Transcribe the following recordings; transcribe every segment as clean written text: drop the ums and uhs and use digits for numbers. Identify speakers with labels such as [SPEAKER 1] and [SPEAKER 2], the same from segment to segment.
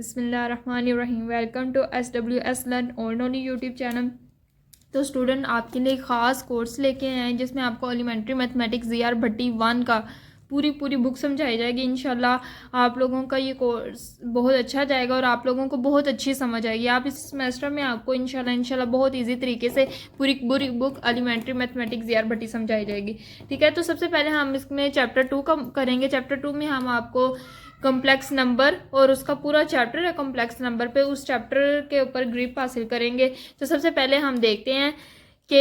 [SPEAKER 1] बिस्मिल्लाहिर्रहमानिर्रहीम। Welcome to SWS learn all only YouTube channel. तो student आपके लिए ख़ास कोर्स लेके आए हैं जिसमें आपको एलिमेंट्री मैथमेटिक्स ZR भट्टी 1 का पूरी बुक समझाई जाएगी। इंशाल्लाह आप लोगों का ये कोर्स बहुत अच्छा जाएगा और आप लोगों को बहुत अच्छी समझ आएगी। आप इस सेमेस्टर में आपको इंशाल्लाह बहुत इजी तरीके से पूरी बुक एलिमेंट्री मैथमेटिक्स ZR भट्टी समझाई जाएगी। ठीक है, तो सबसे पहले हम इसमें चैप्टर 2 का करेंगे। चैप्टर 2 में हम आपको कॉम्प्लेक्स नंबर और उसका पूरा चैप्टर है कॉम्प्लेक्स नंबर पे, उस चैप्टर के ऊपर ग्रिप हासिल करेंगे। तो सबसे पहले हम देखते हैं कि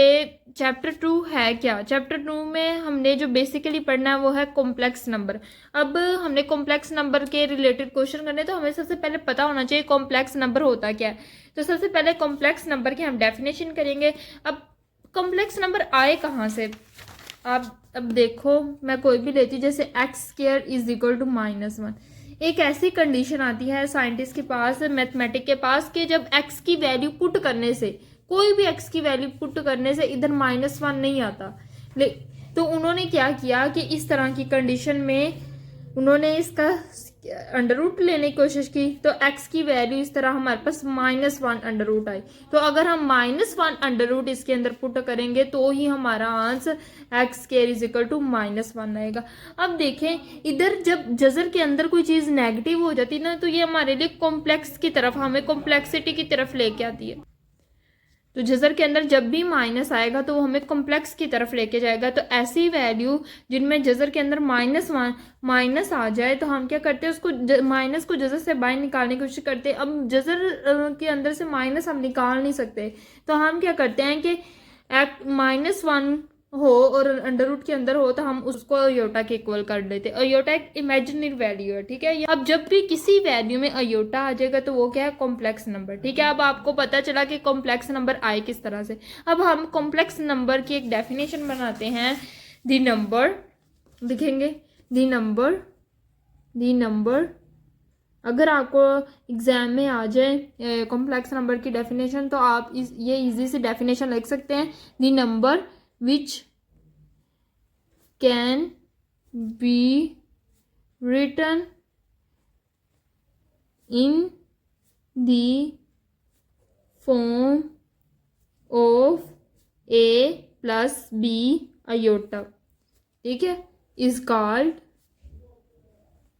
[SPEAKER 1] चैप्टर 2 है क्या। चैप्टर 2 में हमने जो बेसिकली पढ़ना है वो है कॉम्प्लेक्स नंबर। अब हमने कॉम्प्लेक्स नंबर के रिलेटेड क्वेश्चन करने, तो हमें सबसे पहले पता होना चाहिए कॉम्प्लेक्स नंबर होता क्या है। तो सबसे पहले कॉम्प्लेक्स नंबर की हम डेफिनेशन करेंगे। अब कॉम्प्लेक्स नंबर आए कहाँ से, आप अब देखो, मैं कोई भी लेती हूँ जैसे x² इज इक्वल टू -1। एक ऐसी कंडीशन आती है साइंटिस्ट के पास, मैथमेटिक के पास, कि जब x की वैल्यू पुट करने से, कोई भी x की वैल्यू पुट करने से इधर -1 नहीं आता। तो उन्होंने क्या किया कि इस तरह की कंडीशन में उन्होंने इसका अंडर रूट लेने की कोशिश की, तो x की वैल्यू इस तरह हमारे पास -1 अंडर रूट आई। तो अगर हम -1 अंडर रूट इसके अंदर पुट करेंगे तो ही हमारा answer x² is equal to -1 आएगा। अब देखें, इधर जब जजर के अंदर कोई चीज़ नेगेटिव हो जाती है ना, तो ये हमारे लिए कॉम्प्लेक्स की तरफ, हमें कॉम्प्लेक्सिटी की तरफ लेके आती है। तो जजर के अंदर जब भी माइनस आएगा तो वो हमें कॉम्प्लेक्स की तरफ लेके जाएगा। तो ऐसी वैल्यू जिनमें जजर के अंदर माइनस आ जाए तो हम क्या करते हैं, उसको माइनस को जजर से बाहर निकालने की कोशिश करते हैं। अब जजर के अंदर से माइनस हम निकाल नहीं सकते, तो हम क्या करते हैं कि -1 हो और अंडर रूट के अंदर हो तो हम उसको अयोटा के इक्वल कर लेते हैं। अयोटा एक इमेजिनरी वैल्यू है, ठीक है। अब जब भी किसी वैल्यू में अयोटा आ जाएगा तो वो क्या है, कॉम्प्लेक्स नंबर। ठीक है, अब आपको पता चला कि कॉम्प्लेक्स नंबर आए किस तरह से। अब हम कॉम्प्लेक्स नंबर की एक डेफिनेशन बनाते हैं। द नंबर लिखेंगे, द नंबर अगर आपको एग्जाम में आ जाए कॉम्प्लेक्स नंबर की डेफिनेशन, तो आप ये इजी सी डेफिनेशन लिख सकते हैं। The number which can be written in the form of a plus b iota, ठीक है, is called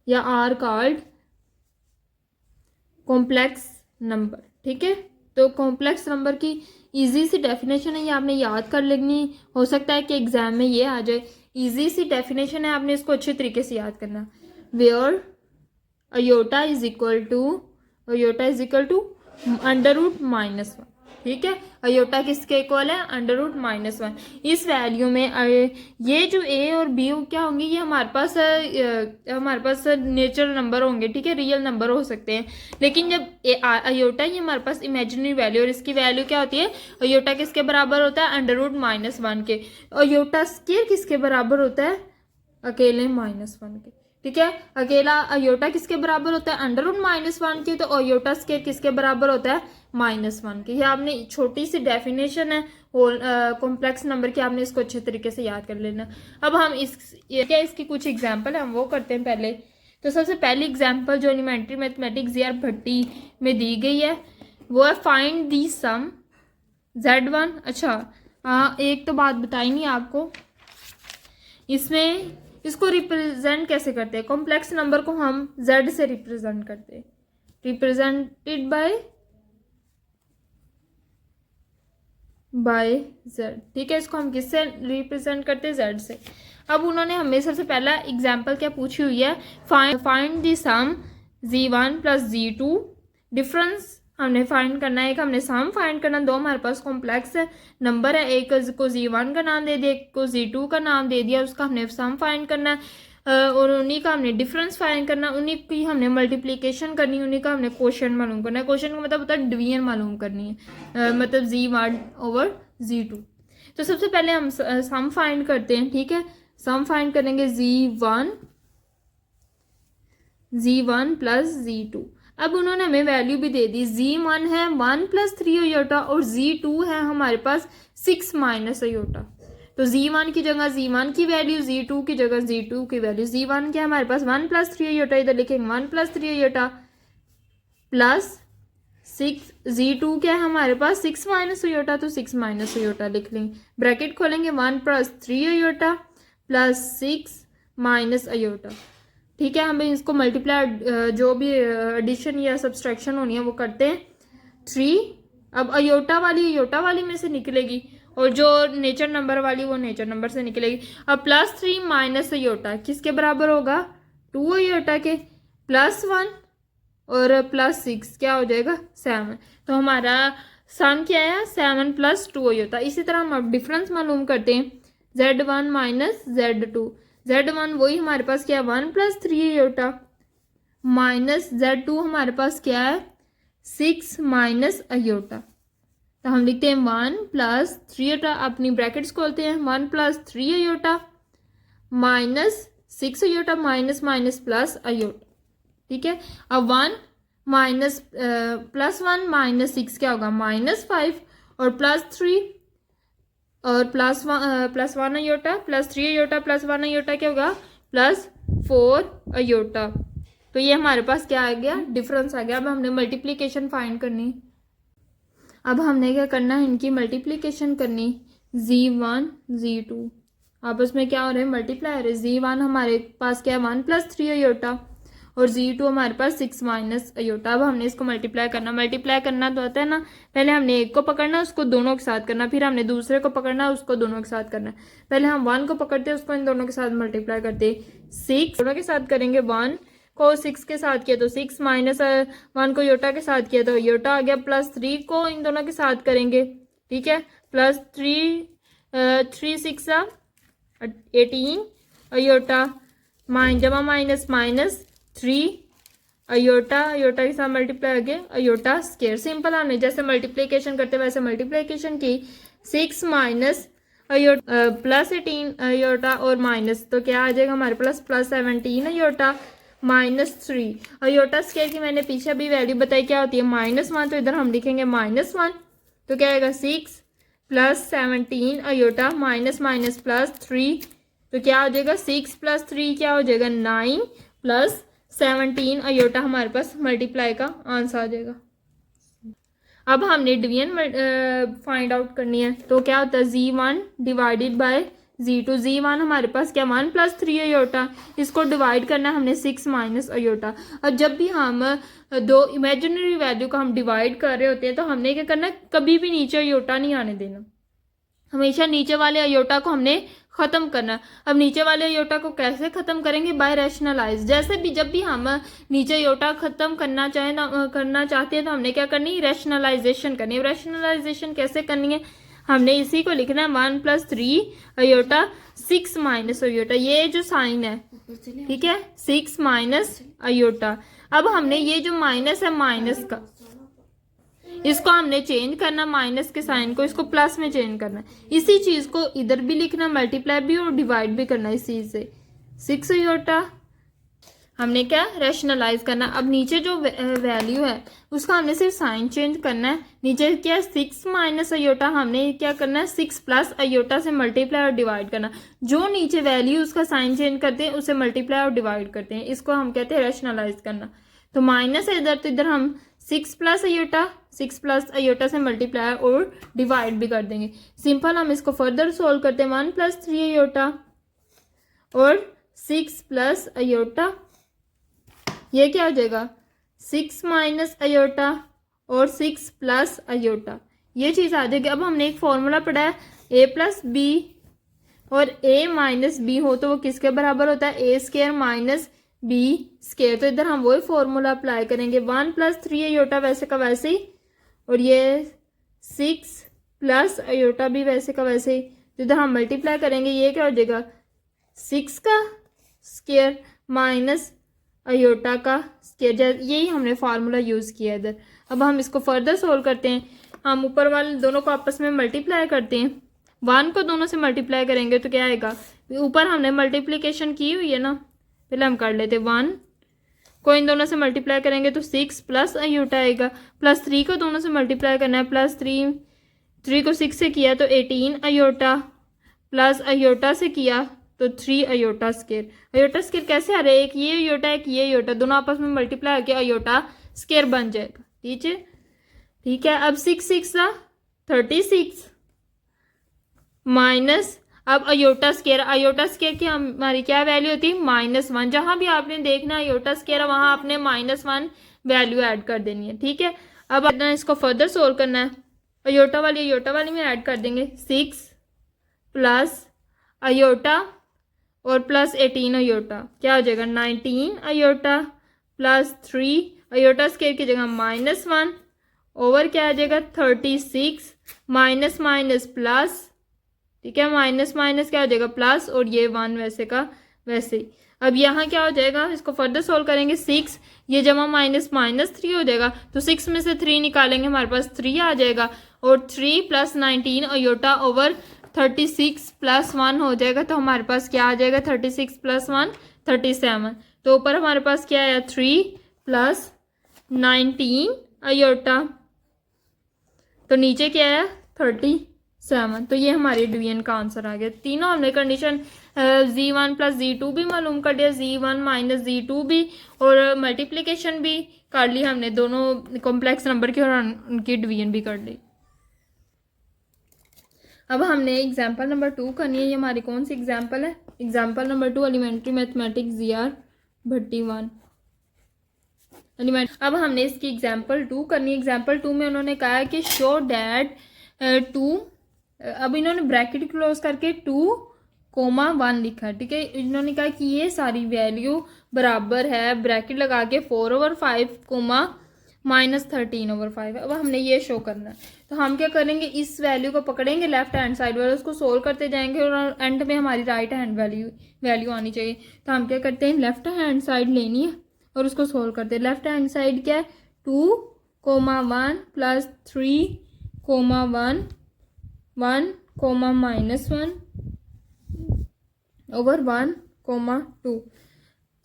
[SPEAKER 1] या are called कॉम्प्लेक्स नंबर। ठीक है, तो कॉम्प्लेक्स नंबर की इजी सी डेफिनेशन है, ये आपने याद कर लेनी। हो सकता है कि एग्जाम में ये आ जाए। इजी सी डेफिनेशन है, आपने इसको अच्छे तरीके से याद करना। Where iota is equal to under root -1। ठीक है, अयोटा किसके इक्वल है, अंडर रूट -1। इस वैल्यू में ये जो ए और बी क्या होंगे, ये हमारे पास नेचुरल नंबर होंगे। ठीक है, रियल नंबर हो सकते हैं, लेकिन जब अयोटा ये हमारे पास इमेजिनरी वैल्यू, और इसकी वैल्यू क्या होती है, अयोटा किसके बराबर होता है, अंडर रूट -1 के। अयोटा स्क्वायर किसके बराबर होता है, अकेले -1 के। ठीक है, अकेला अयोटा किसके बराबर होता है, अंडर रूट -1 के। तो अयोटा स्क्वायर किसके बराबर होता है, -1 के। ये आपने छोटी सी डेफिनेशन है होल कॉम्प्लेक्स नंबर की, आपने इसको अच्छे तरीके से याद कर लेना। अब हम इसकी कुछ एग्जांपल हम वो करते हैं पहले। तो सबसे पहली एग्जांपल जो एलिमेंट्री मैथमेटिक्स ZR भट्टी में दी गई है वो है फाइंड दी सम Z1। अच्छा हाँ, एक तो बात बताई नहीं आपको, इसमें इसको रिप्रेजेंट कैसे करते हैं, कॉम्प्लेक्स नंबर को हम Z से रिप्रेजेंट करते हैं, रिप्रेजेंटेड बाय Z। ठीक है, इसको हम किससे रिप्रेजेंट करते हैं, Z से। अब उन्होंने हमें सबसे पहला एग्जांपल क्या पूछी हुई है, find the sum Z1 plus Z2। Difference हमने फाइंड करना है, एक हमने सम फाइंड करना। दो हमारे पास कॉम्प्लेक्स नंबर है, एक को Z1 का नाम दे दिया, एक को Z2 का नाम दे दिया, उसका हमने सम फाइंड करना है और उन्हीं का हमने डिफरेंस फाइंड करना, उन्हीं की हमने मल्टीप्लिकेशन करनी, उन्हीं का हमने क्वोशंट मालूम करना है। क्वोशंट का मतलब होता है डिवीजन मालूम करनी है, मतलब Z1 ओवर Z2। तो सबसे पहले हम सम फाइंड करते हैं। ठीक है, सम फाइंड करेंगे Z1 प्लस Z2। अब उन्होंने हमें वैल्यू भी दे दी, Z1 है 1 + 3 अयोटा और Z2 है हमारे पास 6 - अयोटा। तो Z1 की जगह Z1 की वैल्यू, Z2 की जगह Z2 की वैल्यू। Z1 क्या हमारे पास 1 + 3 अयोटा, इधर लिखेंगे 1 + 3 अयोटा प्लस 6z2 क्या है हमारे पास 6 माइनस अयोटा, तो 6 माइनस अयोटा लिख लेंगे, ब्रैकेट खोलेंगे 1 plus 3 iota plus 6 minus iota. ठीक है, हमें इसको मल्टीप्लाई जो भी एडिशन या सब्सट्रैक्शन होनी है वो करते हैं 3। अब अयोटा वाली में से निकलेगी और जो नेचर नंबर वाली वो नेचर नंबर से निकलेगी। अब प्लस 3 माइनस अयोटा किसके बराबर होगा 2 अयोटा के, प्लस 1 और प्लस 6 क्या हो जाएगा 7। तो हमारा सम क्या है 7 प्लस 2 अयोटा। इसी तरह हम अब डिफरेंस मालूम करते हैं z1 माइनस z2। z1 वही हमारे पास क्या है 1 प्लस 3 अयोटा माइनस z2 हमारे पास क्या है 6 माइनस अयोटा। तो हम लिखते हैं 1 प्लस 3 अयोटा, अपनी ब्रैकेट्स खोलते हैं 1 plus 3 iota minus 6 iota minus minus plus iota. ठीक है, अब 1 माइनस प्लस 1 माइनस 6 क्या होगा -5 और प्लस 3 और plus 1 iota plus 3 iota plus 1 iota क्या होगा +4 अयोटा। तो ये हमारे पास क्या आ गया डिफरेंस आ गया। अब हमने मल्टीप्लिकेशन फाइंड करनी, अब हमने क्या करना है इनकी मल्टीप्लिकेशन करनी z1 z2 आपस में क्या हो रहे हैं मल्टीप्लाई हो रहे हैं। z1 हमारे पास क्या है 1 प्लस 3 अयोटा और z2 हमारे पास 6 माइनस अयोटा। अब हमने इसको मल्टीप्लाई करना तो आता है ना, पहले हमने एक को पकड़ना उसको दोनों के साथ करना, फिर हमने दूसरे को पकड़ना उसको दोनों के साथ करना। पहले हम 1 को पकड़ते हैं उसको इन दोनों के साथ मल्टीप्लाई करते 6 दोनों के साथ करेंगे, 1 को 6 के साथ किया तो 6 माइनस 1 को योटा के साथ किया तो योटा आ गया, प्लस 3 को इन दोनों के साथ करेंगे। ठीक है, प्लस 3 6 18 अयोटा जमा माइनस माइनस 3 अयोटा के साथ मल्टीप्लाई हो गया अयोटा स्क्वायर। सिंपल हमने जैसे मल्टीप्लिकेशन करते वैसे मल्टीप्लिकेशन की 6 माइनस अयोटा प्लस 18 अयोटा और माइनस तो क्या आ जाएगा हमारे प्लस 17 अयोटा -3 अयोटा स्क्वायर की मैंने पीछे अभी वैल्यू बताई क्या होती है -1, तो इधर हम लिखेंगे -1 तो क्या आएगा 6 plus 17 iota minus minus plus 3 तो क्या हो जाएगा 6 प्लस 3 क्या हो जाएगा 9 प्लस 17 अयोटा हमारे पास मल्टीप्लाई का आंसर आ जाएगा। अब हमने डिवीजन फाइंड आउट करनी है तो क्या होता है z1 divided by z2। z1 हमारे पास क्या 1 प्लस 3 अयोटा, इसको डिवाइड करना है हमने 6 माइनस अयोटा। और जब भी हम दो इमेजिनरी वैल्यू को हम डिवाइड कर रहे होते हैं तो हमने क्या करना है कभी भी नीचे अयोटा नहीं आने देना, हमेशा नीचे वाले अयोटा को हमने खत्म करना। अब नीचे वाले अयोटा को कैसे खत्म करेंगे बाय रैशनलाइज। जैसे भी जब भी हम नीचे अयोटा खत्म करना चाहते हैं तो हमने क्या करनी रैशनलाइजेशन करनी है। रैशनलाइजेशन कैसे करनी है हमने इसी को लिखना है 1 प्लस 3 अयोटा 6 माइनस अयोटा, ये जो साइन है ठीक है 6 माइनस अयोटा। अब हमने ये जो माइनस है माइनस का इसको हमने चेंज करना, माइनस के साइन को इसको प्लस में चेंज करना, इसी चीज को इधर भी लिखना मल्टीप्लाई भी और डिवाइड भी करना इस चीज से 6 अयोटा हमने क्या रैशनलाइज करना। अब नीचे जो वैल्यू है उसका हमने सिर्फ साइन चेंज करना है, नीचे क्या 6 माइनस अयोटा हमने क्या करना है 6 प्लस अयोटा से मल्टीप्लाई और डिवाइड करना, जो नीचे वैल्यू उसका साइन चेंज करते हैं उसे मल्टीप्लाई और डिवाइड करते हैं, इसको हम कहते हैं रैशनलाइज करना। तो माइनस है इधर तो इधर हम 6 प्लस अयोटा से मल्टीप्लाई और डिवाइड भी कर देंगे। सिंपल हम इसको फर्दर सोल्व करते हैं 1 प्लस 3 अयोटा और 6 प्लस अयोटा, ये क्या हो जाएगा 6 माइनस अयोटा और 6 प्लस अयोटा, ये चीज़ आ जाएगी। अब हमने एक फॉर्मूला पढ़ा है a प्लस बी और a माइनस बी हो तो वो किसके बराबर होता है a square minus B square. तो इधर हम वही फॉर्मूला अप्लाई करेंगे 1 प्लस 3 अयोटा वैसे का वैसे ही और ये 6 प्लस अयोटा भी वैसे का वैसे ही, तो इधर हम मल्टीप्लाई करेंगे ये क्या हो जाएगा 6 का स्क्वायर माइनस अयोटा का स्क्वायर, यही हमने फार्मूला यूज़ किया इधर। अब हम इसको फर्दर सोल्व करते हैं, हम ऊपर वाले दोनों को आपस में मल्टीप्लाई करते हैं, 1 को दोनों से मल्टीप्लाई करेंगे तो क्या आएगा ऊपर हमने मल्टीप्लिकेशन की हुई है ना, पहले हम कर लेते 1 को इन दोनों से मल्टीप्लाई करेंगे तो 6 प्लस अयोटा आएगा, प्लस 3 को दोनों से मल्टीप्लाई करना है प्लस 3 को 6 से किया तो 18 अयोटा प्लस अयोटा से किया तो 3 अयोटा स्क्वायर। अयोटा स्क्वायर कैसे आ रहा है एक ये अयोटा दोनों आपस में मल्टीप्लाई होकर अयोटा स्केयर बन जाएगा। ठीक है। अब 6 6 36 माइनस, अब अयोटा स्केयर की हमारी क्या वैल्यू होती है -1। जहां भी आपने देखना अयोटा स्केयर वहां आपने -1 वैल्यू ऐड कर देनी है। ठीक है। अब आपने इसको फर्दर सोल्व करना है। अयोटा वाली में ऐड कर देंगे 6 प्लस अयोटा और प्लस 18 अयोटा, क्या हो जाएगा 19 अयोटा प्लस 3 अयोटा स्केयर की जगह -1 ओवर क्या आ जाएगा 36 माइनस माइनस प्लस। ठीक है, माइनस माइनस क्या हो जाएगा प्लस, और ये 1 वैसे का वैसे ही। अब यहाँ क्या हो जाएगा, इसको फर्दर सोल्व करेंगे 6 ये जमा माइनस माइनस 3 हो जाएगा, तो 6 में से 3 निकालेंगे हमारे पास 3 आ जाएगा, और 3 प्लस 19 अयोटा ओवर 36 प्लस 1 हो जाएगा, तो हमारे पास क्या आ जाएगा 36 प्लस 1 37। तो ऊपर हमारे पास क्या आया 3 प्लस 19 अयोटा, तो नीचे क्या आया 37। तो ये हमारी डिवीजन का आंसर आ गया। तीनों हमने कंडीशन Z1 प्लस Z2 भी मालूम कर दिया, Z1 माइनस Z2 भी, और मल्टीप्लिकेशन भी कर ली हमने दोनों कॉम्प्लेक्स नंबर की, और उनकी डिवीजन भी कर ली। अब हमने एग्जाम्पल नंबर 2 करनी है। ये हमारी कौन सी एग्जाम्पल है, example number 2 elementary mathematics ZR Bhatti 1 element. अब हमने इसकी एग्जाम्पल 2 करनी है। एग्जाम्पल 2 में उन्होंने कहा है कि शो डैट 2, अब इन्होंने ब्रैकेट क्लोज करके 2,1 लिखा है। ठीक है, इन्होंने कहा कि ये सारी वैल्यू बराबर है, ब्रैकेट लगा के 4/5 -13/5। अब हमने ये शो करना है, तो हम क्या करेंगे, इस वैल्यू को पकड़ेंगे लेफ्ट हैंड साइड वाले, उसको सोल्व करते जाएंगे, और एंड में हमारी राइट हैंड वैल्यू आनी चाहिए। तो हम क्या करते हैं, लेफ्ट हैंड साइड लेनी है और उसको सोल्व करते हैं। लेफ्ट हैंड साइड क्या है 2,1 प्लस 3,1 1, -1 ओवर 1,2।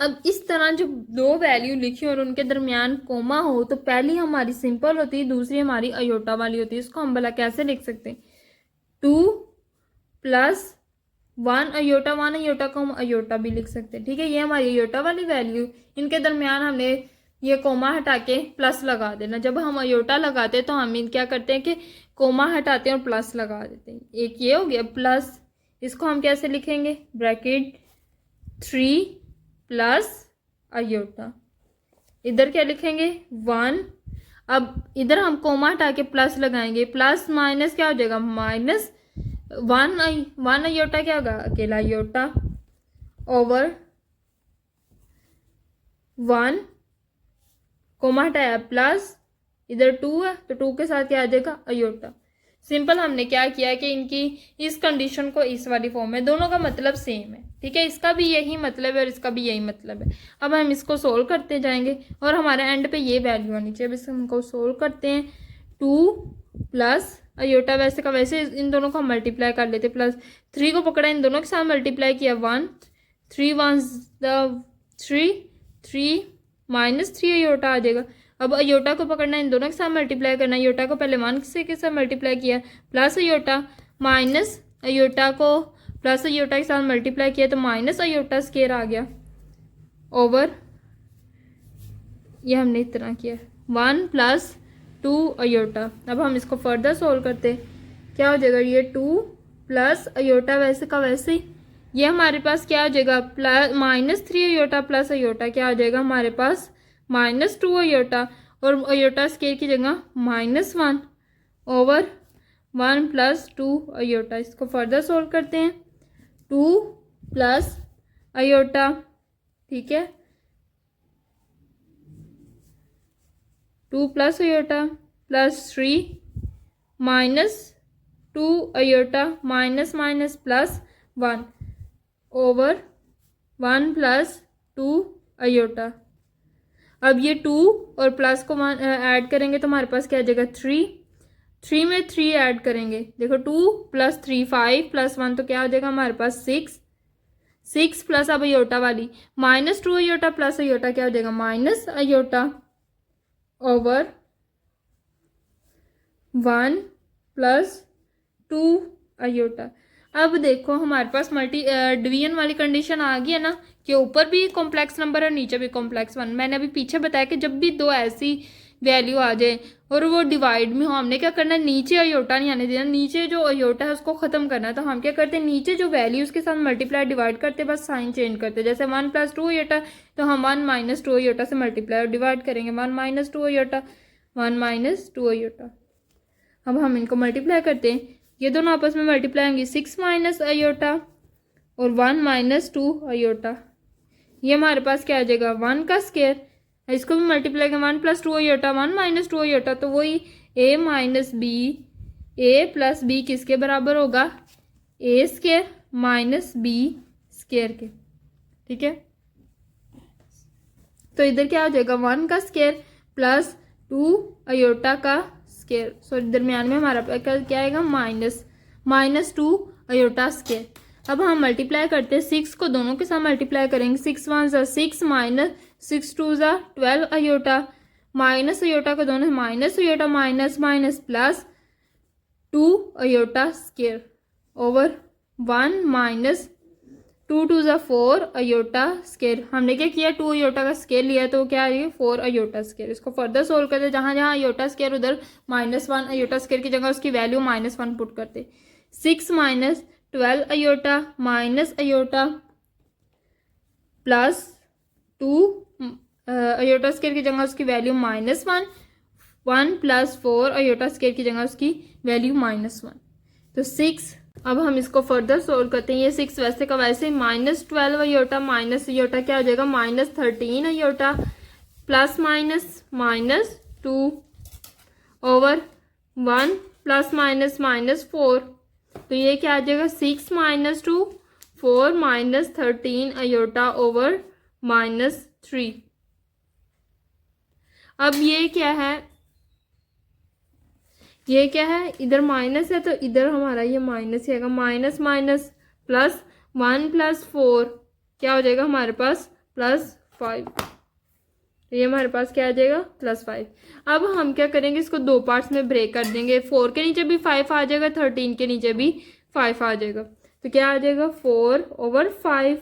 [SPEAKER 1] अब इस तरह जो दो वैल्यू लिखी और उनके दरमियान कोमा हो, तो पहली हमारी सिंपल होती है, दूसरी हमारी अयोटा वाली होती है। इसको हम भला कैसे लिख सकते हैं, 2 प्लस 1 अयोटा को हम अयोटा भी लिख सकते हैं। ठीक है, ये हमारी अयोटा वाली वैल्यू, इनके दरमियान हमने ये कोमा हटा के प्लस लगा देना। जब हम अयोटा लगाते हैं तो हम क्या करते हैं कि कोमा हटाते हैं और प्लस लगा देते हैं। एक ये हो गया प्लस, इसको हम कैसे लिखेंगे, ब्रैकेट 3 प्लस अयोटा, इधर क्या लिखेंगे 1। अब इधर हम कोमा हटा के प्लस लगाएंगे, प्लस माइनस क्या हो जाएगा -1 अयोटा क्या होगा अकेला अयोटा ओवर 1, कोमा हटाया प्लस, इधर 2 है तो 2 के साथ क्या आ जाएगा अयोटा। सिंपल हमने क्या किया कि इनकी इस कंडीशन को इस वाली फॉर्म में, दोनों का मतलब सेम है। ठीक है, इसका भी यही मतलब है और इसका भी यही मतलब है। अब हम इसको सोल्व करते जाएंगे और हमारे एंड पे ये वैल्यू आनी चाहिए। अब इसको हमको सोल्व करते हैं, 2 प्लस अयोटा वैसे का वैसे इन दोनों को हम मल्टीप्लाई कर लेते, प्लस 3 को पकड़ा, इन दोनों के साथ मल्टीप्लाई किया 1, 3 1 3 3 -3 अयोटा आ जाएगा। अब अयोटा को पकड़ना, इन दोनों के साथ मल्टीप्लाई करना, अयोटा को पहले 1 से के साथ मल्टीप्लाई किया, प्लस अयोटा माइनस अयोटा को प्लस अयोटा के साथ मल्टीप्लाई किया, तो माइनस अयोटा स्केयर आ गया ओवर, ये हमने इस तरह किया 1 प्लस 2 अयोटा। अब हम इसको फर्दर सोल्व करते, क्या हो जाएगा, ये 2 प्लस अयोटा वैसे का वैसे ही, ये हमारे पास क्या हो जाएगा प्लस -3 अयोटा प्लस अयोटा क्या हो जाएगा हमारे पास -2 अयोटा, और अयोटा स्केयर की जगह -1 ओवर 1 प्लस 2 अयोटा। इसको फर्दर सोल्व करते हैं, 2 प्लस अयोटा, ठीक है 2 plus iota plus 3 -2 iota minus minus plus 1 over 1 plus 2 iota. अब ये 2 और प्लस को ऐड करेंगे तो हमारे पास क्या आ जाएगा 3 में 3 ऐड करेंगे, देखो 2 प्लस 3 5 प्लस 1 तो क्या हो जाएगा हमारे पास 6 प्लस अब अयोटा वाली -2 अयोटा प्लस अयोटा क्या हो जाएगा minus iota over 1 plus 2 iota. अब देखो हमारे पास डिवीजन वाली कंडीशन आ गई है ना, कि ऊपर भी कॉम्प्लेक्स नंबर और नीचे भी कॉम्प्लेक्स वन। मैंने अभी पीछे बताया कि जब भी दो ऐसी वैल्यू आ जाए और वो डिवाइड में हो, हमने क्या करना है, नीचे अयोटा नहीं आने देना, नीचे जो अयोटा है उसको खत्म करना है। तो हम क्या करते हैं, नीचे जो वैल्यू उसके साथ मल्टीप्लाई डिवाइड करते हैं, बस साइन चेंज करते हैं। जैसे 1 + 2 अयोटा, तो हम 1 - 2 अयोटा से मल्टीप्लाई और डिवाइड करेंगे, 1 - 2 अयोटा, 1 - 2 अयोटा। अब हम इनको मल्टीप्लाई करते हैं, ये दोनों आपस में मल्टीप्लाई होंगी, 6 - अयोटा और 1 - 2 अयोटा। ये हमारे पास क्या आ जाएगा, 1 का स्क्वायर। इसको भी मल्टीप्लाई करें, 1 + 2 अयोटा, 1 - 2 अयोटा, तो वही a - b, a + b किसके बराबर होगा, a² - b² के। ठीक है, तो इधर क्या हो जाएगा, 1 का स्क्वायर प्लस 2 अयोटा का स्क्वायर। सॉरी, दरमियान में हमारा क्या आएगा, -2 अयोटा स्क्वायर। अब हम मल्टीप्लाई करते हैं, 6 को दोनों के साथ मल्टीप्लाई करेंगे, 6 × 1 = 6 -6 × 2 = 12 अयोटा, माइनस अयोटा को दोनों minus iota minus plus 2 iota square over 1 - 2 × 2 = 4 iota square. हमने क्या किया, 2 अयोटा का स्क्वायर लिया, तो क्या है, 4 अयोटा स्क्वायर। इसको फर्दर सोल्व करते, जहाँ जहाँ अयोटा स्क्वायर उधर -1 अयोटा स्क्वायर की जगह उसकी वैल्यू -1 पुट करते। 6 - 12 iota minus iota plus 2 iota square की जगह उसकी वैल्यू -1, 1 + 4 अयोटा स्क्वायर की जगह उसकी वैल्यू -1, तो 6। अब हम इसको फर्दर सोल्व करते हैं, ये 6 वैसे का वैसे, -12 अयोटा माइनस अयोटा क्या हो जाएगा, -13 अयोटा प्लस -2 ओवर 1 ± -4, तो ये क्या आ जाएगा, 6 - 2 4 - 13 अयोटा ओवर -3। अब ये क्या है, ये क्या है, इधर माइनस है तो इधर हमारा ये माइनस ही आएगा, माइनस माइनस प्लस 1 + 4 क्या हो जाएगा हमारे पास, +5। तो ये हमारे पास क्या आ जाएगा, +5। अब हम क्या करेंगे, इसको दो पार्ट्स में ब्रेक कर देंगे, 4 के नीचे भी 5 आ जाएगा, 13 के नीचे भी 5 आ जाएगा, तो क्या आ जाएगा, 4/5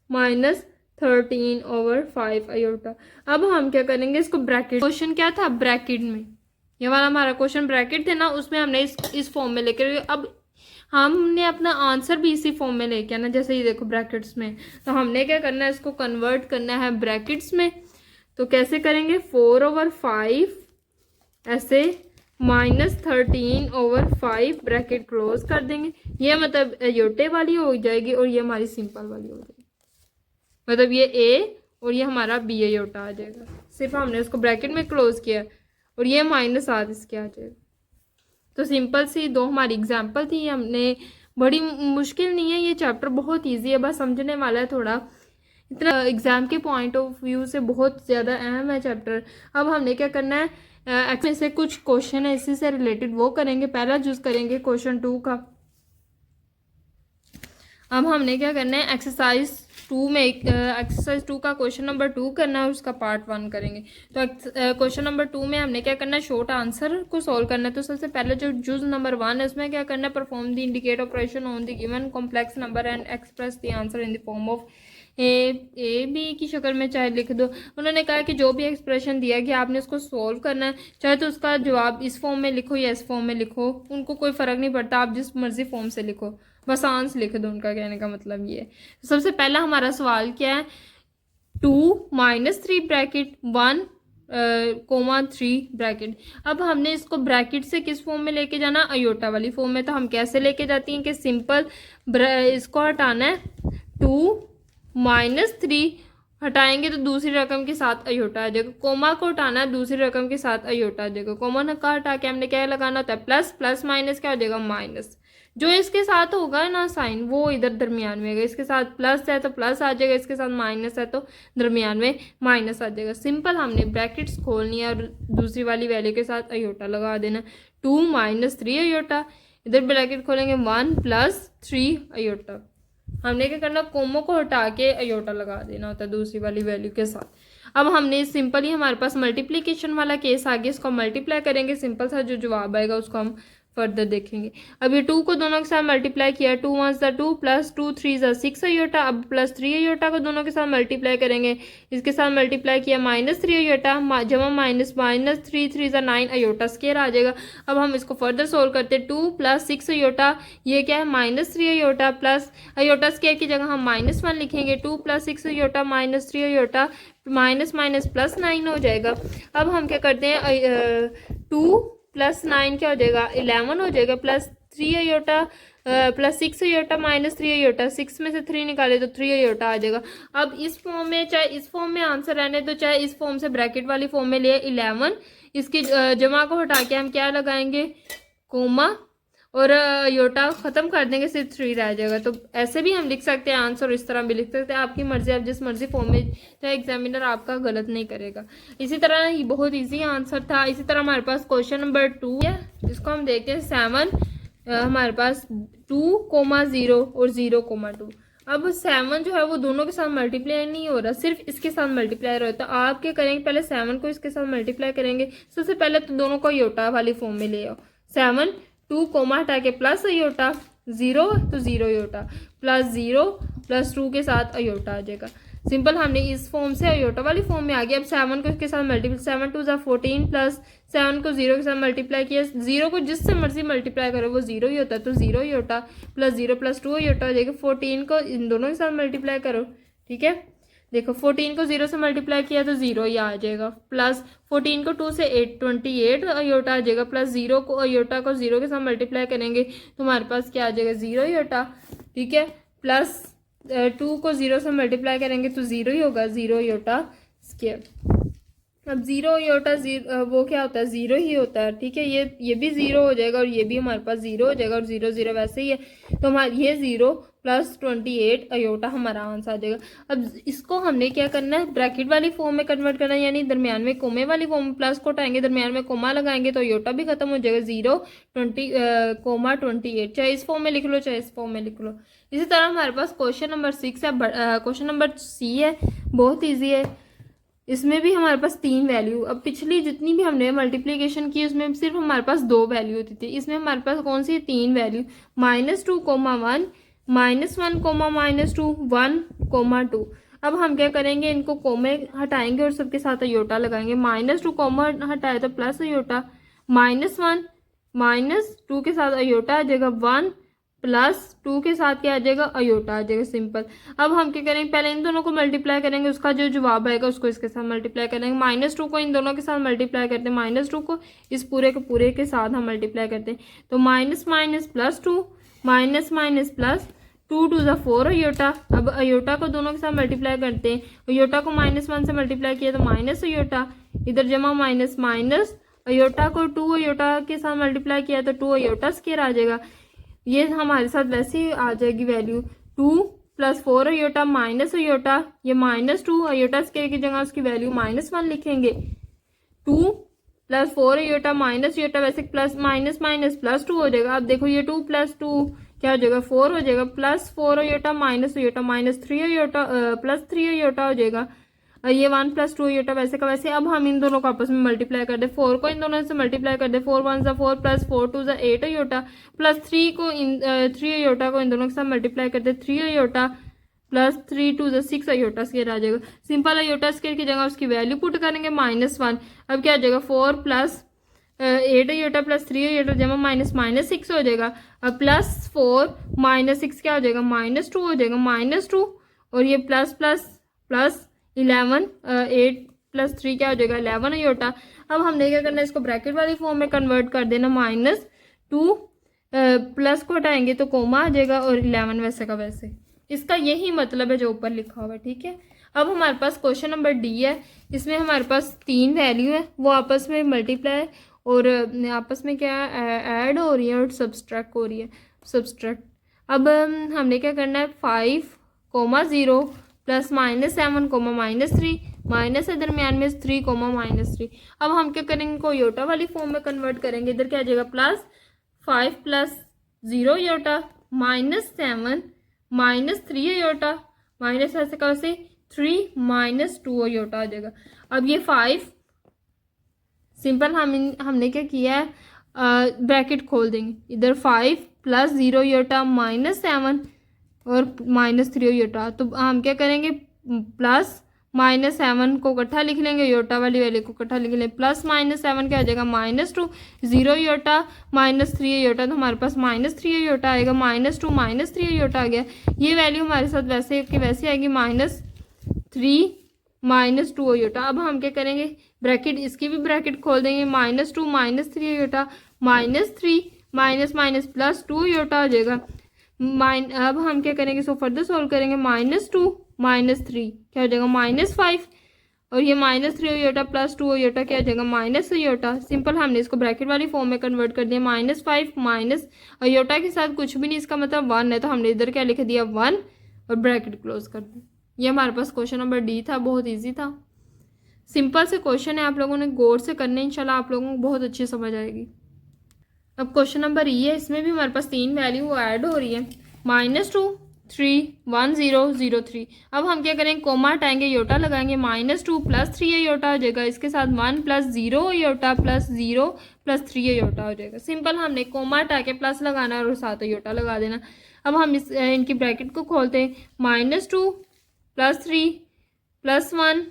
[SPEAKER 1] माइनस 13/5 अयोटा। अब हम क्या करेंगे, इसको ब्रैकेट, क्वेश्चन क्या था ब्रैकेट में, ये वाला हमारा क्वेश्चन ब्रैकेट थे ना, उसमें हमने इस फॉर्म में लेकर, अब हमने अपना आंसर भी इसी फॉर्म में लेके आना, जैसे ये देखो ब्रैकेट्स में, तो हमने क्या करना है, इसको कन्वर्ट करना है ब्रैकेट्स में। तो कैसे करेंगे, 4/5 ऐसे -13/5 ब्रैकेट क्लोज कर देंगे, ये मतलब अयोटे वाली हो जाएगी और ये हमारी सिंपल वाली हो जाएगी, मतलब ये ए और ये हमारा बी अयोटा आ जाएगा, सिर्फ हमने इसको ब्रैकेट में क्लोज किया और ये -8 इसके आ जाएगा। तो सिंपल सी दो हमारी एग्जाम्पल थी, हमने, बड़ी मुश्किल नहीं है ये चैप्टर, बहुत इजी है, बस समझने वाला है थोड़ा, इतना एग्जाम के पॉइंट ऑफ व्यू से बहुत ज़्यादा अहम है चैप्टर। अब हमने क्या करना है, में से कुछ क्वेश्चन है इसी से रिलेटेड वो करेंगे, पहला चूज करेंगे क्वेश्चन 2 का। अब हमने क्या करना है, एक्सरसाइज 2 का क्वेश्चन नंबर 2 करना है, उसका पार्ट 1 करेंगे। तो क्वेश्चन नंबर 2 में हमने क्या करना है, शॉर्ट आंसर को सॉल्व करना है। तो सबसे पहले जो जूज नंबर 1 है उसमें क्या करना है, perform the indicate operation on the given complex number and express the answer in the form of A B की शक्ल में चाहे लिख दो। उन्होंने कहा कि जो भी एक्सप्रेशन दिया कि आपने उसको सॉल्व करना है, चाहे तो उसका जवाब इस फॉर्म में लिखो या इस फॉर्म में लिखो, उनको कोई फ़र्क नहीं पड़ता, आप जिस मर्जी फॉर्म से लिखो, बस आंसर लिख दो। उनका कहने का मतलब ये है। तो सबसे पहला हमारा सवाल क्या है, 2 - 3 ब्रैकेट 1 3 ब्रैकेट। अब हमने इसको ब्रैकेट से किस फॉर्म में लेके जाना, अयोटा वाली फॉर्म में। तो हम कैसे लेके जाती हैं कि सिंपल इसको हटाना है, 2 - 3 हटाएंगे तो दूसरी रकम के साथ अयोटा आ जाएगा, कोमा को हटाना है दूसरी रकम के साथ अयोटा आ जाएगा, कोमा का हटा के हमने क्या लगाना होता है, प्लस प्लस माइनस क्या हो जाएगा, माइनस। जो इसके साथ होगा ना साइन, वो इधर दरमियान में आएगा, इसके साथ प्लस है तो प्लस आ जाएगा, इसके साथ माइनस है तो दरमियान में माइनस आ जाएगा। सिंपल हमने ब्रैकेट्स खोलनी है और दूसरी वाली वैल्यू के साथ अयोटा लगा देना, 2 - 3 अयोटा, इधर ब्रैकेट खोलेंगे 1 + 3 अयोटा। हमने क्या करना, कोमो को हटा के अयोटा लगा देना होता है दूसरी वाली वैल्यू के साथ। अब हमने सिंपली, हमारे पास मल्टीप्लिकेशन वाला केस आ गया, इसको मल्टीप्लाई करेंगे, सिंपल सा जो जवाब आएगा उसको हम फर्दर देखेंगे। अब ये 2 को दोनों के साथ मल्टीप्लाई किया, 2 1 ज़ा 2 प्लस 2 3 ज़ा 6 अयोटा। अब प्लस 3 अयोटा को दोनों के साथ मल्टीप्लाई करेंगे, इसके साथ मल्टीप्लाई किया माइनस 3 अयोटा जमा माइनस 3 3 ज़ा 9 अयोटा स्क्वायर आ जाएगा। अब हम इसको फर्दर सोल्व करते हैं, 2 प्लस 6 अयोटा, ये क्या है minus 3 iota, plus iota square की जगह हम -1 लिखेंगे, 2 plus 6 iota minus 3 iota, minus minus plus 9 हो जाएगा। अब हम क्या करते हैं, 2 प्लस 9 क्या हो जाएगा 11 हो जाएगा, plus 3 iota plus 6 iota minus 3 iota, 6 में से 3 निकाले तो 3 अयोटा आ जाएगा। अब इस फॉर्म में, चाहे इस फॉर्म में आंसर रहने तो चाहे इस फॉर्म से ब्रैकेट वाली फॉर्म में लिए 11, इसकी जमा को हटा के हम क्या लगाएंगे कोमा, और अयोटा ख़त्म कर देंगे, सिर्फ 3 रह जाएगा। तो ऐसे भी हम लिख सकते हैं आंसर, इस तरह भी लिख सकते हैं, आपकी मर्जी, आप जिस मर्जी फॉर्म में, चाहे एग्जामिनर आपका गलत नहीं करेगा। इसी तरह ये बहुत इजी आंसर था। इसी तरह हमारे पास क्वेश्चन नंबर 2 है, जिसको हम देखते हैं 7, हमारे पास 2,0 और 0,2। अब 7 जो है वो दोनों के साथ मल्टीप्लाई नहीं हो रहा, सिर्फ इसके साथ मल्टीप्लाई हो रहा है। तो आप क्या करेंगे, पहले 7 को इसके साथ मल्टीप्लाई करेंगे। सबसे पहले तो दोनों को अयोटा वाली फॉर्म में ले आओ, 7 2 कोमा हटा के प्लस अयोटा, 0 तो 0 अयोटा, प्लस 0 प्लस 2 के साथ अयोटा आ जाएगा। सिंपल, हमने इस फॉर्म से अयोटा वाली फॉर्म में आ गया। अब 7 को इसके साथ मल्टीप्लाई, 7 2 ज़ा 14 प्लस 7 को 0 के साथ मल्टीप्लाई किया, 0 को जिससे मर्जी मल्टीप्लाई करो वो 0 ही होता है, तो 0 अयोटा प्लस 0 प्लस 2 अयोटा हो जाएगा। 14 को इन दोनों के साथ मल्टीप्लाई करो, ठीक है, देखो 14 को 0 से मल्टीप्लाई किया तो 0 ही आ जाएगा, प्लस 14 को 2 से 28 अयोटा आ जाएगा, प्लस 0 को अयोटा को 0 के साथ मल्टीप्लाई करेंगे तो हमारे पास क्या आ जाएगा 0 अयोटा, ठीक है, प्लस 2 को 0 से मल्टीप्लाई करेंगे तो 0 ही होगा, 0 अयोटा स्क्वायर। अब 0 अयोटा वो क्या होता है 0 ही होता है, ठीक है, ये भी 0 हो जाएगा और ये भी हमारे पास 0 हो जाएगा, और 0 0 वैसे ही है, तो हमारा ये 0 प्लस 28 अयोटा हमारा आंसर आ जाएगा। अब इसको हमने क्या करना है, ब्रैकेट वाली फॉर्म में कन्वर्ट करना है, यानी दरमियान में कोमे वाली फॉर्म में प्लस को हटाएंगे, दरमियान में कोमा लगाएंगे तो अयोटा भी खत्म हो जाएगा, 0 कोमा 28, चाहे इस फॉर्म में लिख लो चाहे इस फॉर्म में लिख लो। इसी तरह हमारे पास क्वेश्चन नंबर 6 है, क्वेश्चन नंबर C है, बहुत ईजी है। इसमें भी हमारे पास 3 वैल्यू, अब पिछली जितनी भी हमने मल्टीप्लिकेशन की उसमें सिर्फ हमारे पास 2 वैल्यू होती थी, इसमें हमारे पास कौन सी 3 वैल्यू, -2, -1, -1, -2, 1, 2। अब हम क्या करेंगे, इनको कोमे हटाएंगे और सबके साथ अयोटा लगाएंगे, -2 कोमा हटाए तो प्लस अयोटा, -1 -2 के साथ अयोटा आ जाएगा, 1 प्लस 2 के साथ क्या आ जाएगा अयोटा आ जाएगा, सिंपल। अब हम क्या करेंगे, पहले इन दोनों को मल्टीप्लाई करेंगे, उसका जो जवाब आएगा उसको इसके साथ मल्टीप्लाई करेंगे, -2 को इन दोनों के साथ मल्टीप्लाई करते हैं, -2 को इस पूरे के पूरे के साथ हम मल्टीप्लाई करते हैं, तो minus minus plus 2, minus minus plus 2 2 ज़ा 4 अयोटा। अब अयोटा को दोनों के साथ मल्टीप्लाई करते हैं, अयोटा को -1 से मल्टीप्लाई किया तो माइनस अयोटा, इधर जमा माइनस माइनस, अयोटा को 2 अयोटा के साथ मल्टीप्लाई किया तो 2 अयोटा स्क्वायर आ जाएगा। ये हमारे साथ वैसे ही आ जाएगी value, 2 plus 4 iota minus iota, ये -2 अयोटा स्क्वायर की जगह उसकी वैल्यू -1 लिखेंगे, 2 प्लस 4 अयोटा माइनस अयोटा, वैसे प्लस माइनस माइनस प्लस 2 हो जाएगा। अब देखो ये 2 प्लस 2 क्या हो जाएगा 4 हो जाएगा, plus 4 iota minus iota, -3 iota plus 3 iota हो जाएगा, ये 1 प्लस 2 अयोटा वैसे का वैसे। अब हम इन दोनों को आपस में मल्टीप्लाई कर दे, 4 को इन दोनों से मल्टीप्लाई कर दे, 4 1 ज़ा 4 प्लस 4 2 ज़ा 8 अयोटा, प्लस 3 को 3 अयोटा को इन दोनों के साथ मल्टीप्लाई कर दे, 3 अयोटा प्लस 3 2 ज़ा 6 अयोटा स्क्वायर आ जाएगा। सिंपल अयोटा स्क्वायर की जगह उसकी वैल्यू पुट करेंगे -1। अब क्या आ जाएगा 4 प्लस 8 अयोटा प्लस 3 अयोटा जमा माइनस माइनस 6 हो जाएगा। अब प्लस 4 माइनस 6 क्या हो जाएगा -2 हो जाएगा, -2 और ये प्लस प्लस प्लस 11 8 प्लस 3 क्या हो जाएगा 11 अयोटा। अब हमने क्या करना है, इसको ब्रैकेट वाली फॉर्म में कन्वर्ट कर देना, -2 प्लस को हटाएंगे तो कोमा आ जाएगा और 11 वैसे का वैसे। इसका यही मतलब है जो ऊपर लिखा हुआ है, ठीक है। अब हमारे पास क्वेश्चन नंबर D है, इसमें हमारे पास 3 वैल्यू है, वो आपस में मल्टीप्लाई और आपस में क्या ऐड हो रही है और सब्सट्रैक्ट हो रही है, सब्सट्रैक्ट। अब हमने क्या करना है, 5,0 प्लस -7, -3, माइनस है दरमियान में 3, -3। अब हम क्या करेंगे, इनको अयोटा वाली फॉर्म में कन्वर्ट करेंगे, इधर क्या आ जाएगा plus 5 plus 0 iota, -7 -3 iota, minus ऐसे का वैसे 3 -2 अयोटा आ जाएगा। अब ये 5 सिंपल हमने क्या किया है, ब्रैकेट खोल देंगे, इधर 5 प्लस 0 योटा माइनस 7 और माइनस 3 योटा। तो हम क्या करेंगे, प्लस माइनस 7 को इकट्ठा लिख लेंगे, योटा वाली वैल्यू को इकट्ठा लिख लेंगे, प्लस माइनस 7 क्या हो जाएगा -2, 0 योटा माइनस 3 योटा, तो हमारे पास -3 योटा आएगा, -2 -3 योटा आ गया। ये वैल्यू हमारे साथ वैसे कि वैसे आएगी -3 -2 योटा। अब हम क्या करेंगे, ब्रैकेट इसकी भी ब्रैकेट खोल देंगे, -2 -3 iota, -3 minus minus plus 2 iota हो जाएगा। अब हम क्या करेंगे, इसको फर्दर सोल्व करेंगे, -2 -3 क्या हो जाएगा -5, और ये -3 योटा प्लस 2 योटा क्या हो जाएगा माइनस योटा। सिंपल हमने इसको ब्रैकेट वाली फॉर्म में कन्वर्ट कर दिया, -5 माइनस योटा के साथ कुछ भी नहीं, इसका मतलब 1 है, तो हमने इधर क्या लिख दिया 1 और ब्रैकेट क्लोज कर दी। ये हमारे पास क्वेश्चन नंबर डी था, बहुत ईजी था, सिंपल से क्वेश्चन है, आप लोगों ने गौर से करने, इंशाल्लाह आप लोगों को बहुत अच्छी समझ आएगी। अब क्वेश्चन नंबर ई है, इसमें भी हमारे पास 3 वैल्यू ऐड हो रही है, -2 3 1 0 0 3। अब हम क्या करेंगे, कोमा हटाएंगे, योटा लगाएंगे, -2 प्लस 3 योटा हो जाएगा, इसके साथ 1 plus 0 iota plus 0 plus 3 iota हो जाएगा। सिंपल हमने कोमा हटा के प्लस लगाना और साथ योटा लगा देना। अब हम इनकी ब्रैकेट को खोलते हैं, -2 प्लस 3 प्लस 1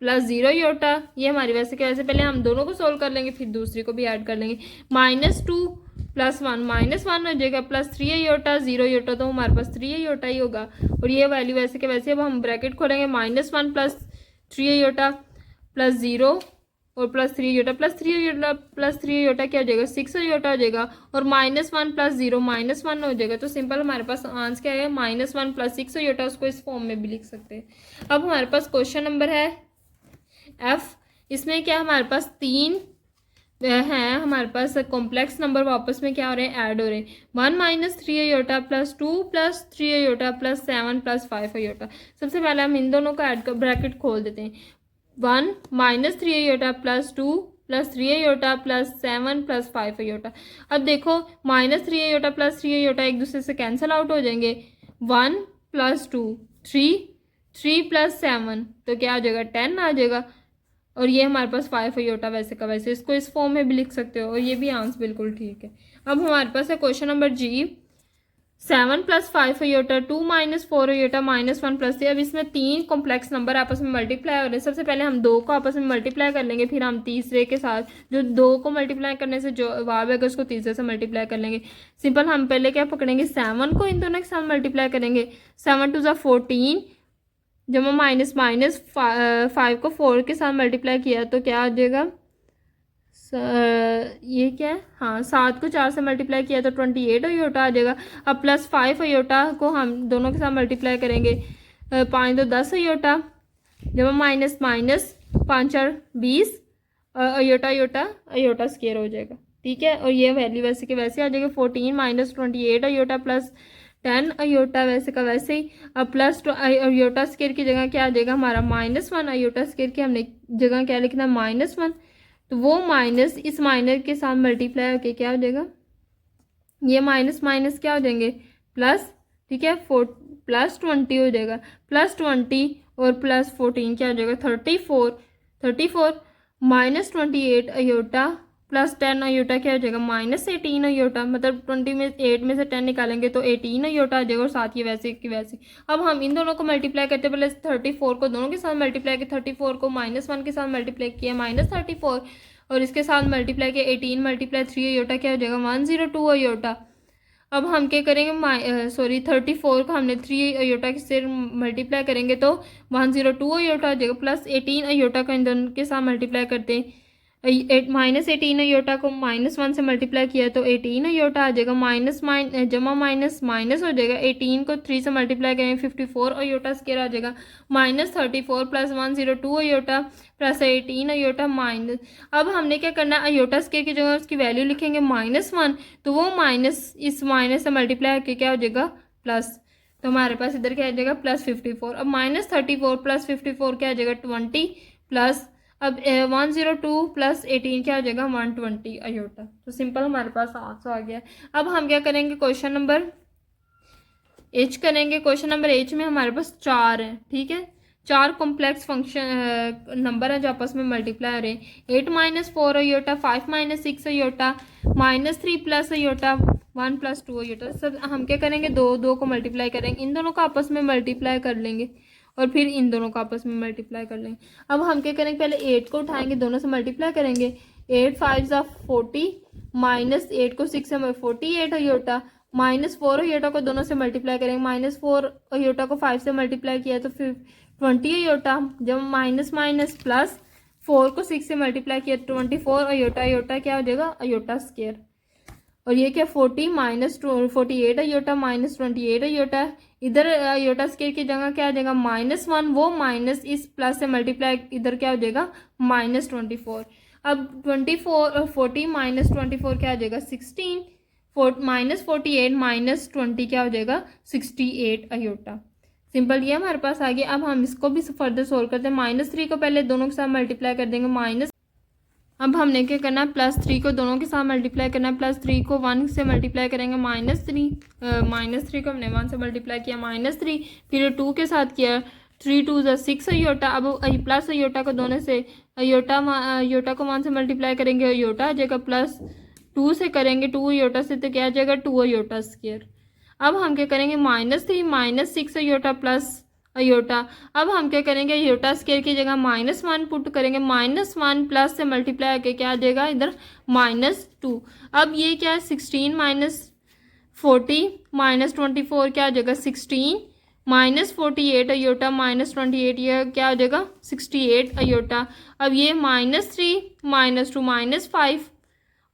[SPEAKER 1] प्लस 0 योटा, ये हमारी वैसे क्या, वैसे पहले हम दोनों को सोल्व कर लेंगे फिर दूसरी को भी ऐड कर लेंगे, -2 प्लस 1 -1 हो जाएगा, प्लस 3 योटा 0 योटा, तो हमारे पास 3 योटा ही होगा, और ये वैल्यू वैसे के वैसे। अब हम ब्रैकेट खोलेंगे, -1 प्लस 3 योटा प्लस 0 और प्लस 3 योटा प्लस 3 योटा क्या हो जाएगा 6 योटा हो जाएगा, और -1 प्लस 0 -1 हो जाएगा। तो सिंपल हमारे पास आंसर क्या है, -1 प्लस 6 योटा, उसको इस फॉर्म में भी लिख सकते हैं। अब हमारे पास क्वेश्चन नंबर है F, इसमें क्या हमारे पास 3 हैं, हमारे पास कॉम्प्लेक्स नंबर वापस में क्या हो रहे हैं, ऐड हो रहे हैं, 1 minus 3 iota plus 2 plus 3 iota plus 7 plus 5 iota. सबसे पहले हम इन दोनों का ऐड कर ब्रैकेट खोल देते हैं, 1 minus 3 iota plus 2 plus 3 iota plus 7 plus 5 iota. अब देखो -3 योटा प्लस 3 योटा एक दूसरे से कैंसिल आउट हो जाएंगे, 1 प्लस 2 3 प्लस 7 तो क्या आ जाएगा 10 आ जाएगा, और ये हमारे पास 5 योटा वैसे का वैसे, इसको इस फॉर्म में भी लिख सकते हो, और ये भी आंसर बिल्कुल ठीक है। अब हमारे पास है question number G, 7 plus 5 iota 2 minus 4 iota -1 plus 3। अब इसमें 3 कॉम्प्लेक्स नंबर आपस में मल्टीप्लाई हो रहे हैं। सबसे पहले हम 2 को आपस में मल्टीप्लाई कर लेंगे, फिर हम तीसरे के साथ जो 2 को मल्टीप्लाई करने से जो जवाब है उसको तीसरे से मल्टीप्लाई कर लेंगे। सिंपल हम पहले क्या पकड़ेंगे, 7 को इन दोनों के साथ मल्टीप्लाई करेंगे, 7 2 14, जब हम -5 को 4 के साथ मल्टीप्लाई किया तो क्या आ जाएगा, ये क्या है, हाँ 7 को 4 से मल्टीप्लाई किया तो 28 योटा आ जाएगा। अब प्लस 5 योटा को हम दोनों के साथ मल्टीप्लाई करेंगे, 5 तो 10 योटा, जब हम माइनस 5 4 20 योटा स्क्वायर हो जाएगा, ठीक है। और ये वैल्यू वैसे के वैसे आ जाएगा, 14 माइनस 28 योटा प्लस 10 अयोटा वैसे का वैसे ही। अब प्लस अयोटा स्क्वायर की जगह क्या आ जाएगा हमारा -1, अयोटा स्क्वायर की हमने जगह क्या लिखना -1, तो वो माइनस इस माइनस के साथ मल्टीप्लाई होके क्या हो जाएगा, ये माइनस माइनस क्या हो जाएंगे प्लस, ठीक है, प्लस 20 हो जाएगा, प्लस 20 और प्लस 14 क्या हो जाएगा 34 माइनस 28 अयोटा प्लस 10 अयोटा क्या हो जाएगा -18 अयोटा, मतलब 28 में से 10 निकालेंगे तो 18 अयोटा आ जाएगा, और साथ ही वैसे की वैसे। अब हम इन दोनों को मल्टीप्लाई करते हैं, पहले 34 को दोनों के साथ मल्टीप्लाई किया, 34 को -1 के साथ मल्टीप्लाई किया -34, और इसके साथ मल्टीप्लाई किया 18 मल्टीप्लाई 3 अयोटा क्या हो जाएगा 102 अयोटा। अब हम क्या करेंगे, 34 को हमने 3 अयोटा से मल्टीप्लाई करेंगे तो 102 अयोटा आ जाएगा, प्लस 18 अयोटा का इन दोनों के साथ मल्टीप्लाई करते हैं, -18 अयोटा को -1 से मल्टीप्लाई किया तो 18 अयोटा आ जाएगा, जमा माइनस माइनस हो जाएगा, 18 को 3 से मल्टीप्लाई करेंगे 54 अयोटा स्क्वायर आ जाएगा, -34 plus 102 iota plus 18 iota minus. अब हमने क्या करना है, अयोटा स्क्वायर की जगह उसकी वैल्यू लिखेंगे -1, तो वो माइनस इस माइनस से मल्टीप्लाई करके क्या हो जाएगा प्लस, तो हमारे पास इधर क्या आ जाएगा +54। अब -34 प्लस 54 क्या आ जाएगा 20 प्लस, अब 102 प्लस 18 क्या हो जाएगा 120 अयोटा। तो सिंपल हमारे पास आंसर आ गया। अब हम क्या करेंगे, क्वेश्चन नंबर एच करेंगे। क्वेश्चन नंबर एच में हमारे पास 4 है, ठीक है, चार कॉम्प्लेक्स फंक्शन नंबर हैं जो आपस में मल्टीप्लाई हो रहे हैं। 8 minus 4 iota, 5 minus 6 iota, -3 plus iota, 1 plus 2 iota. सब हम क्या करेंगे, दो को मल्टीप्लाई करेंगे, इन दोनों को आपस में मल्टीप्लाई कर लेंगे और फिर इन दोनों को आपस में मल्टीप्लाई कर लेंगे। अब हम क्या करेंगे, पहले 8 को उठाएंगे, दोनों से मल्टीप्लाई करेंगे। 8 5 ज़ा 40, माइनस 8 को 6 से 48 अयोटा, -4 अयोटा को दोनों से मल्टीप्लाई करेंगे। -4 अयोटा को 5 से मल्टीप्लाई किया तो फिर 20 अयोटा। जब माइनस माइनस प्लस 4 को 6 से मल्टीप्लाई किया 24 अयोटा। अयोटा क्या हो जाएगा, अयोटा स्क्वायर। और ये क्या 40 माइनस 48 अयोटा, -28 अयोटा। इधर अयोटा स्क्वायर की जगह क्या आ जाएगा, -1, वो माइनस इस प्लस से मल्टीप्लाई इधर क्या हो जाएगा, -24। अब 40 माइनस 24 क्या हो जाएगा, 16। -48 माइनस 20 क्या हो जाएगा, 68 अयोटा। सिंपल ये हमारे पास आ गया। अब हम इसको भी फर्दर सोल्व करते हैं। -3 को पहले दोनों के साथ मल्टीप्लाई कर देंगे, माइनस। अब हमने क्या करना है, +3 को दोनों के साथ मल्टीप्लाई करना है। +3 को 1 से मल्टीप्लाई करेंगे, -3। -3 को हमने 1 से मल्टीप्लाई किया, -3। फिर 2 के साथ किया, 3 2 ज़ा 6 अयोटा। अब प्लस अयोटा को दोनों से अयोटा को 1 से मल्टीप्लाई करेंगे, अयोटा आ जाएगा। +2 से करेंगे, 2 अयोटा से तो क्या आ जाएगा, 2 अयोटा स्क्वायर। अब हम क्या करेंगे, -3 -6 अयोटा प्लस अयोटा। अब हम क्या करेंगे, अयोटा स्क्वायर की जगह -1 पुट करेंगे, -1 प्लस से मल्टीप्लाई करके क्या आ जाएगा इधर, -2। अब ये क्या है, 16 माइनस 40 -24 क्या आ जाएगा, 16। -48 अयोटा -28 ये क्या आ जाएगा, 68 अयोटा। अब ये -3 -2 -5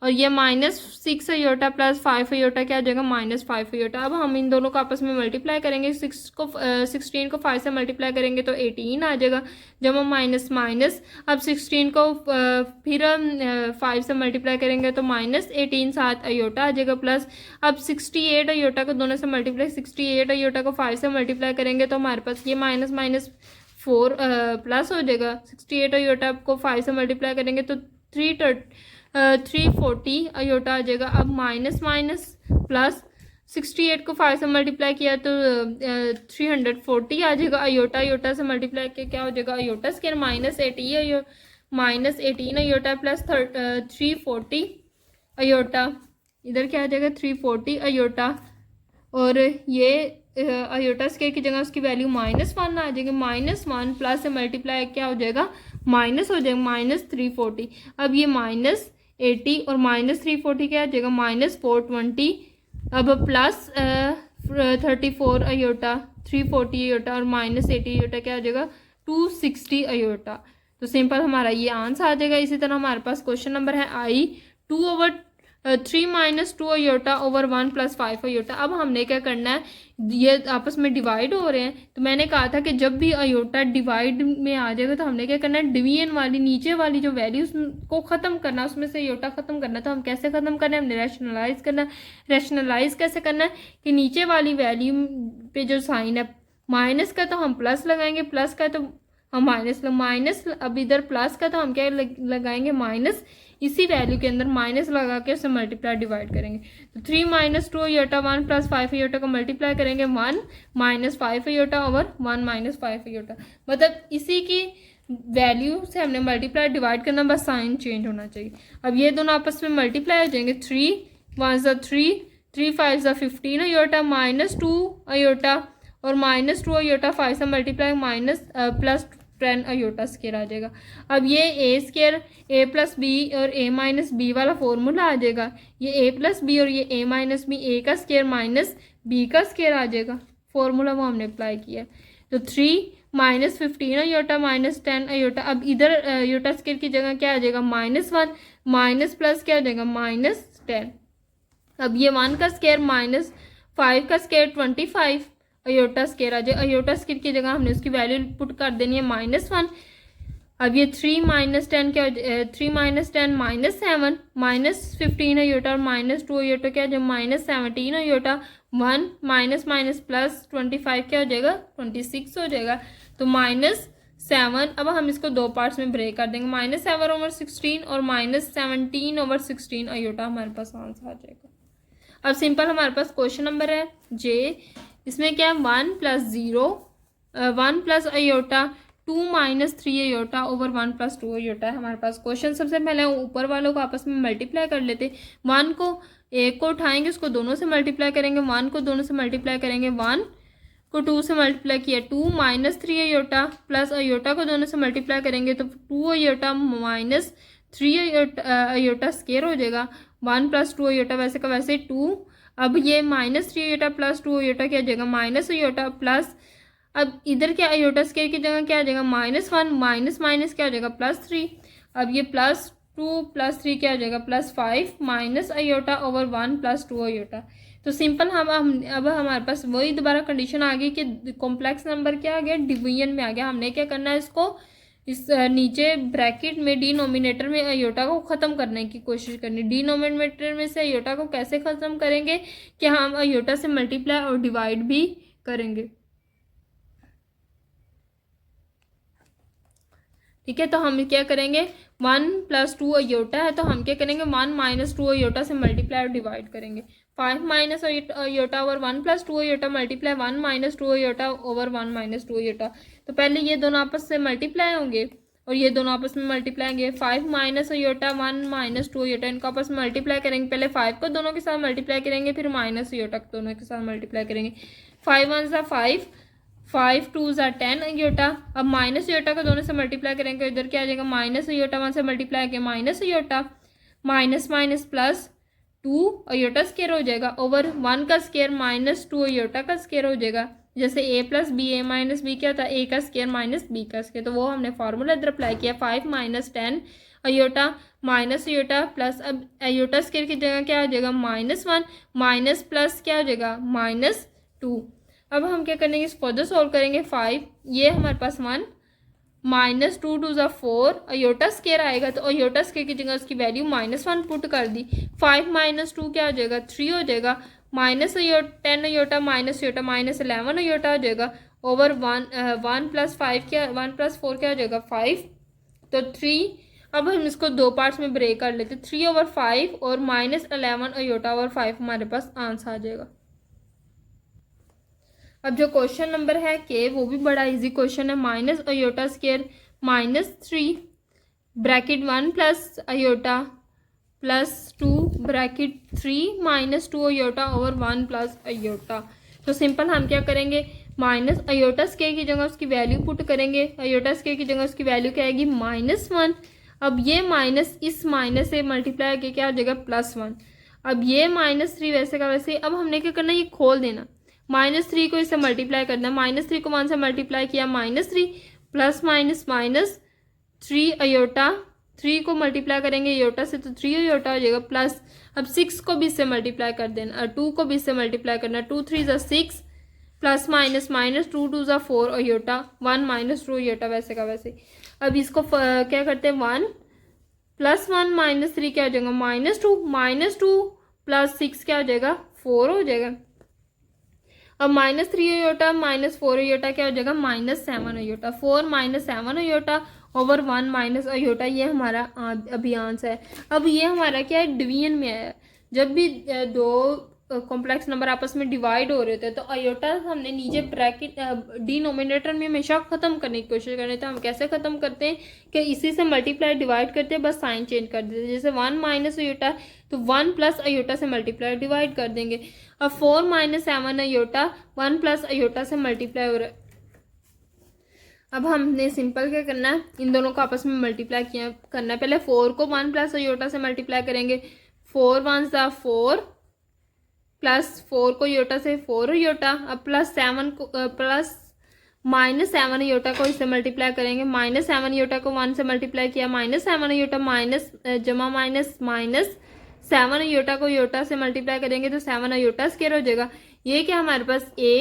[SPEAKER 1] और ये -6 अयोटा +5 अयोटा क्या आ जाएगा, -5 अयोटा। अब हम इन दोनों को आपस में मल्टीप्लाई करेंगे। 16 को 5 से मल्टीप्लाई करेंगे तो 18 आ जाएगा। जब हम माइनस माइनस, अब 16 को फिर 5 से मल्टीप्लाई करेंगे तो -18 7 अयोटा आ जाएगा प्लस। अब 68 अयोटा को दोनों से मल्टीप्लाई, 68 अयोटा को 5 से मल्टीप्लाई करेंगे तो हमारे पास ये -4 प्लस हो जाएगा। 68 अयोटा को 5 से मल्टीप्लाई करेंगे तो 340 अयोटा आ जाएगा। अब माइनस माइनस प्लस, 68 को 5 से मल्टीप्लाई किया तो 340 आ जाएगा। अयोटा अयोटा से मल्टीप्लाई किया क्या हो जाएगा, iota square. -18 iota plus 340 iota, इधर क्या आ जाएगा 340 अयोटा। और ये अयोटा स्क्वायर की जगह उसकी वैल्यू -1 आ जाएगी। -1 प्लस से मल्टीप्लाई क्या हो जाएगा, माइनस हो जाएगा, -340। अब ये -80 और -340 क्या आ जाएगा, -420। अब प्लस 34 अयोटा, 340 अयोटा और -80 अयोटा क्या आ जाएगा, 260 अयोटा। तो सिंपल हमारा ये आंसर आ जाएगा। इसी तरह हमारे पास क्वेश्चन नंबर है I 2/3 - 2 अयोटा ओवर 1 + 5 अयोटा। अब हमने क्या करना है, ये आपस में डिवाइड हो रहे हैं तो मैंने कहा था कि जब भी अयोटा डिवाइड में आ जाएगा तो हमने क्या करना है, डिवीजन वाली नीचे वाली जो वैल्यूज को ख़त्म करना, उसमें से अयोटा ख़त्म करना। तो हम कैसे ख़त्म करना है, हमने रैशनलाइज करना। रैशनलाइज कैसे करना है कि नीचे वाली वैल्यू पे जो साइन है माइनस का तो हम प्लस लगाएंगे, प्लस का तो हम माइनस। अब इधर प्लस का तो हम क्या लगाएंगे, माइनस। इसी वैल्यू के अंदर माइनस लगा के उसे मल्टीप्लाई डिवाइड करेंगे। तो 3 - 2 अयोटा 1 + 5 अयोटा को मल्टीप्लाई करेंगे 1 - 5 अयोटा ओवर 1 - 5 अयोटा। मतलब इसी की वैल्यू से हमने मल्टीप्लाई डिवाइड करना, बस साइन चेंज होना चाहिए। अब ये दोनों आपस में मल्टीप्लाई हो जाएंगे। 3 1 = 3, 3 5 = 15 अयोटा, -2 अयोटा और -2 अयोटा 5 से मल्टीप्लाई +10 अयोटा स्क्वायर आ जाएगा। अब ये a स्क्वायर a + b और a - b वाला फॉर्मूला आ जाएगा। ये a + b और ये a - b, a का स्क्वायर माइनस b का स्क्वायर आ जाएगा। फॉर्मूला वो हमने अप्लाई किया। तो 3 - 15 अयोटा -10 अयोटा। अब इधर अयोटा स्क्वायर की जगह क्या आ जाएगा, -1 माइनस प्लस क्या आ जाएगा, -10। अब ये 1 का स्क्वायर -5 का स्क्वायर 25 अयोटा स्क्वायर आ जाए। अयोटा स्क्वायर की जगह हमने उसकी वैल्यू पुट कर देनी है -1। अब ये 3 - 10 क्या, 3 - 10 -7 -15 अयोटा और -2 अयोटा क्या जो -17 अयोटा। 1 माइनस प्लस 25 क्या हो जाएगा, 26 हो जाएगा। तो -7। अब हम इसको दो पार्ट्स में ब्रेक कर देंगे, -7/16 और -17/16 अयोटा हमारे पास आंसर आ जाएगा। अब सिंपल हमारे पास क्वेश्चन नंबर है J। इसमें क्या है, 1 + 0 1 plus iota 2 minus 3 iota over 1 plus 2 iota है हमारे पास क्वेश्चन। सबसे पहले ऊपर वालों को आपस में मल्टीप्लाई कर लेते। 1 को एक को उठाएंगे, उसको दोनों से मल्टीप्लाई करेंगे, 1 को दोनों से मल्टीप्लाई करेंगे, 1 को 2 से मल्टीप्लाई किया, 2 माइनस 3 अयोटा प्लस अयोटा को दोनों से मल्टीप्लाई करेंगे तो 2 अयोटा माइनस 3 अयोटा स्केयर हो जाएगा। 1 प्लस 2 अयोटा वैसे का वैसे 2। अब ये माइनस 3 अयोटा प्लस 2 अयोटा क्या हो जाएगा, माइनस अयोटा प्लस, अब इधर क्या अयोटा स्केयर की जगह क्या आ जाएगा, -1 माइनस माइनस क्या हो जाएगा, +3। अब ये +2 +3 क्या हो जाएगा, +5 minus iota over 1 plus 2 iota. तो सिंपल हम अब हमारे पास वही दोबारा कंडीशन आ गई कि कॉम्प्लेक्स नंबर क्या आ गया, डिवीजन में आ गया। हमने क्या करना है, इसको इस नीचे ब्रैकेट में डिनोमिनेटर में अयोटा को ख़त्म करने की कोशिश करनी। डिनोमिनेटर में से अयोटा को कैसे ख़त्म करेंगे कि हम अयोटा से मल्टीप्लाई और डिवाइड भी करेंगे। ठीक है, तो हम क्या करेंगे, 1 प्लस 2 अयोटा है तो हम क्या करेंगे, 1 माइनस 2 अयोटा से मल्टीप्लाई और डिवाइड करेंगे। 5 minus iota over 1 plus 2 iota multiply 1 minus 2 iota over 1 minus 2 iota. तो पहले ये दोनों आपस से मल्टीप्लाई होंगे और ये दोनों आपस में मल्टीप्लाई होंगे। 5 माइनस अयोटा 1 माइनस 2 अयोटा, इनको आपस में मल्टीप्लाई करेंगे। पहले 5 को दोनों के साथ मल्टीप्लाई करेंगे, फिर माइनस अयोटा को दोनों के साथ मल्टीप्लाई करेंगे। 5 1 ज़ा 5, 5 2 ज़ा 10 अयोटा। अब माइनस अयोटा को दोनों से मल्टीप्लाई करेंगे, इधर क्या आ जाएगा, माइनस अयोटा 1 से मल्टीप्लाई किया minus iota, minus minus plus 2 iota square हो जाएगा ओवर 1 का स्केयर माइनस 2 अयोटा का स्केयर हो जाएगा। जैसे a plus B, A minus B क्या होता है, a का स्केयर माइनस b का स्केयर, तो वो हमने फार्मूला इधर अप्लाई किया। 5 minus 10 iota minus iota plus, अब अयोटा स्केयर की जगह क्या हो जाएगा, -1 माइनस प्लस क्या हो जाएगा, -2। अब हम क्या करेंगे, इस फर्दर सॉल्व करेंगे। 5 ये हमारे पास 1 माइनस 2 2 ज़ा 4 अयोटा स्केयर आएगा तो अयोटा स्केयर की जगह उसकी वैल्यू -1 पुट कर दी। 5 माइनस 2 क्या हो जाएगा, 3 हो जाएगा। Minus 10 iota minus iota minus 11 iota हो जाएगा ओवर 1 प्लस 5 क्या, 1 प्लस 4 क्या हो जाएगा, 5। तो 3, अब हम इसको दो पार्ट्स में ब्रेक कर लेते, 3 ओवर 5 और -11 अयोटा ओवर 5 हमारे पास आंसर आ जाएगा। अब जो क्वेश्चन नंबर है के, वो भी बड़ा इजी क्वेश्चन है। Minus iota square -3 bracket 1 plus iota plus 2 bracket 3 minus 2 iota over 1 plus iota. तो सिंपल हम क्या करेंगे, माइनस अयोटा स्केयर की जगह उसकी वैल्यू पुट करेंगे। अयोटा स्केयर की जगह उसकी वैल्यू क्या आएगी, -1। अब ये माइनस इस माइनस से मल्टीप्लाई करके क्या हो जाएगा, +1। अब ये -3 वैसे का वैसे। अब हमने क्या करना है, ये खोल देना, -3 को इससे मल्टीप्लाई करना, -3 को 1 से मल्टीप्लाई किया -3 प्लस माइनस माइनस 3 अयोटा, 3 को मल्टीप्लाई करेंगे अयोटा से तो 3 अयोटा हो जाएगा प्लस। अब 6 को भी इससे मल्टीप्लाई कर देना, 2 को भी इससे मल्टीप्लाई करना, 2 3 ज़ा 6 प्लस माइनस माइनस 2 2 ज़ा 4 अयोटा 1 माइनस 2 अयोटा वैसे का वैसे। अब इसको क्या करते हैं, 1 प्लस 1 माइनस 3 क्या हो जाएगा, -2 प्लस 6 क्या हो जाएगा, 4 हो जाएगा। अब -3 अयोटा -4 अयोटा क्या हो जाएगा, -7 iota. 4 -7 iota over 1 minus iota, ये हमारा अभी आंसर है। अब ये हमारा क्या है, डिवीजन में है। जब भी दो कॉम्प्लेक्स नंबर आपस में डिवाइड हो रहे थे तो अयोटा हमने नीचे ब्रैकेट डिनोमिनेटर में हमेशा ख़त्म करने की कोशिश कर रहे थे। हम कैसे ख़त्म करते हैं कि इसी से मल्टीप्लाई डिवाइड करते हैं, बस साइन चेंज कर देते हैं। जैसे 1 माइनस अयोटा तो 1 प्लस अयोटा से मल्टीप्लाई डिवाइड कर देंगे। अब 4 माइनस 7 अयोटा 1 प्लस अयोटा से मल्टीप्लाई हो रहा है। अब हमने सिंपल क्या करना है, इन दोनों को आपस में मल्टीप्लाई किया करना है। पहले 4 को 1 प्लस अयोटा से मल्टीप्लाई करेंगे, 4 1 ज़ा 4 प्लस 4 को अयोटा से 4 अयोटा। अब प्लस 7 को प्लस -7 अयोटा को इससे मल्टीप्लाई करेंगे, -7 अयोटा को 1 से मल्टीप्लाई किया -7 अयोटा माइनस जमा माइनस माइनस 7 अयोटा को अयोटा से मल्टीप्लाई करेंगे तो 7 अयोटा स्क्वायर हो जाएगा। ये क्या हमारे पास a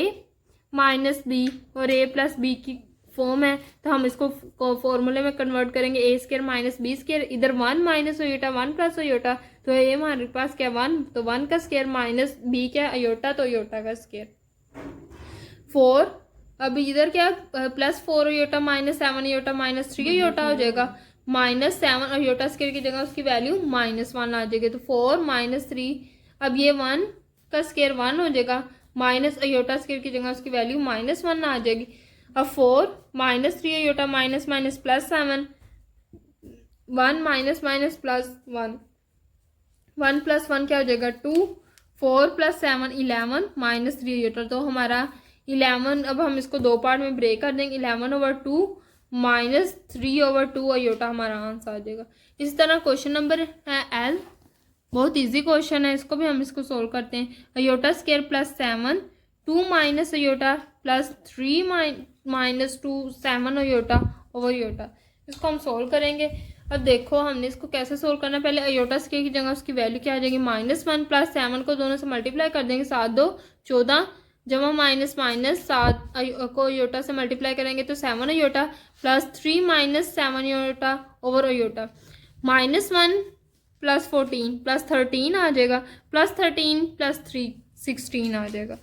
[SPEAKER 1] माइनस बी और a प्लस बी की फॉर्म है, तो हम इसको फॉर्मूले में कन्वर्ट करेंगे, a square minus B square. इधर 1 माइनस अयोटा 1 प्लस अयोटा, तो ये हमारे पास क्या 1, तो 1 का स्क्वायर माइनस b क्या अयोटा, तो अयोटा का स्क्वायर 4। अब इधर क्या +4 अयोटा -7 अयोटा -3 अयोटा हो जाएगा। -7 अयोटा स्क्वायर की जगह उसकी वैल्यू -1 आ जाएगी, तो 4 -3। अब ये 1 का स्क्वायर 1 हो जाएगा, माइनस अयोटा स्क्वायर की जगह उसकी वैल्यू -1 आ जाएगी। अब 4 minus 3 iota minus minus plus 7, 1 minus minus plus 1, 1 plus 1 क्या हो जाएगा 2, 4 प्लस 7 11 माइनस 3 आयोटा। तो हमारा 11, अब हम इसको दो पार्ट में ब्रेक कर देंगे, 11/2 माइनस 3/2 आयोटा हमारा आंसर आ जाएगा। इस तरह क्वेश्चन नंबर है एल, बहुत इजी क्वेश्चन है, इसको भी हम इसको सोल्व करते हैं। Iota square plus 7, 2 minus iota plus 3 minus 2 7 iota over iota, इसको हम सोल्व करेंगे। अब देखो हमने इसको कैसे सोल्व करना है। पहले आयोटा स्क्वायर की जगह उसकी वैल्यू क्या आ जाएगी, -1 प्लस 7 को दोनों से मल्टीप्लाई कर देंगे, 7 2 14 जमा माइनस माइनस 7 को आयोटा से मल्टीप्लाई करेंगे तो 7 iota plus 3 minus 7 iota over iota, -1 plus 14 plus 13 आ जाएगा, प्लस 13 प्लस 3 16 आ जाएगा।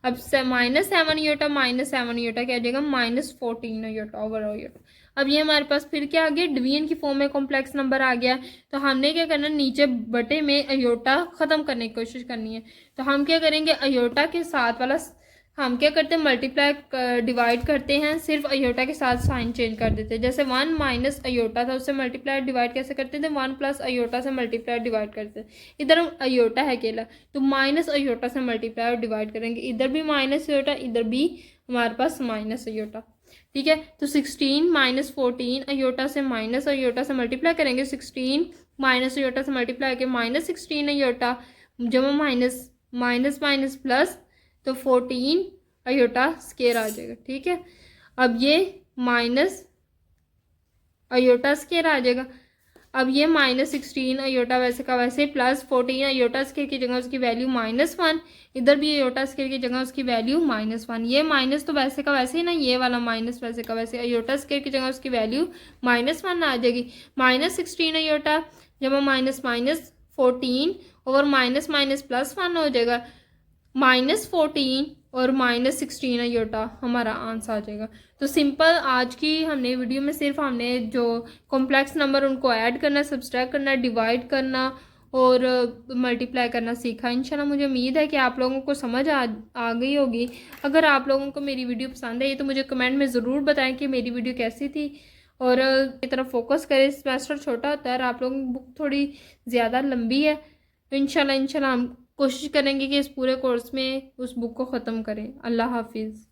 [SPEAKER 1] अब -7 आयोटा माइनस 7 आयोटा क्या आ जाएगा, -14 आयोटा ओवर आयोटा। अब ये हमारे पास फिर क्या आ गया, डिवीजन की फॉर्म में कॉम्प्लेक्स नंबर आ गया। तो हमने क्या करना, नीचे बटे में आयोटा ख़त्म करने की कोशिश करनी है। तो हम क्या करेंगे, आयोटा के साथ वाला हम क्या करते हैं, मल्टीप्लाई डिवाइड करते हैं, सिर्फ आयोटा के साथ साइन चेंज कर देते हैं। जैसे 1 माइनस आयोटा था, उससे मल्टीप्लाई डिवाइड कैसे करते थे, 1 प्लस आयोटा से मल्टीप्लाई डिवाइड करते हैं। इधर आयोटा है अकेला तो माइनस आयोटा से मल्टीप्लाई और डिवाइड करेंगे, इधर भी माइनस आयोटा, इधर भी हमारे पास माइनस आयोटा। ठीक है, तो 16 माइनस 14 आयोटा से माइनस आयोटा से मल्टीप्लाई करेंगे, 16 माइनस आयोटा से मल्टीप्लाई करके -16 आयोटा जमा माइनस माइनस माइनस प्लस, तो 14 आयोटा स्केयर आ जाएगा। ठीक है, अब ये माइनस आयोटा स्केयर आ जाएगा। अब ये -16 आयोटा वैसे का वैसे प्लस 14 आयोटा स्केयर की जगह उसकी वैल्यू -1, इधर भी आयोटा स्केयर की जगह उसकी वैल्यू -1। ये माइनस तो वैसे का वैसे ही ना, ये वाला माइनस वैसे का वैसे, आयोटा स्केयर की जगह उसकी वैल्यू -1 आ जाएगी। -16 आयोटा जब माइनस माइनस 14 और माइनस माइनस प्लस 1 हो जाएगा, -14 और -16 आयोटा हमारा आंसर आ जाएगा। तो सिंपल आज की हमने वीडियो में सिर्फ हमने जो कॉम्प्लेक्स नंबर उनको ऐड करना, सब्सट्रैक्ट करना, डिवाइड करना और मल्टीप्लाई करना सीखा। इंशाल्लाह मुझे उम्मीद है कि आप लोगों को समझ आ गई होगी। अगर आप लोगों को मेरी वीडियो पसंद आई तो मुझे कमेंट में ज़रूर बताएं कि मेरी वीडियो कैसी थी, और की तरफ फोकस करें। सेमेस्टर छोटा होता है और आप लोगों की बुक थोड़ी ज़्यादा लंबी है, तो इंशाल्लाह हम कोशिश करेंगे कि इस पूरे कोर्स में उस बुक को ख़त्म करें। अल्लाह हाफिज़।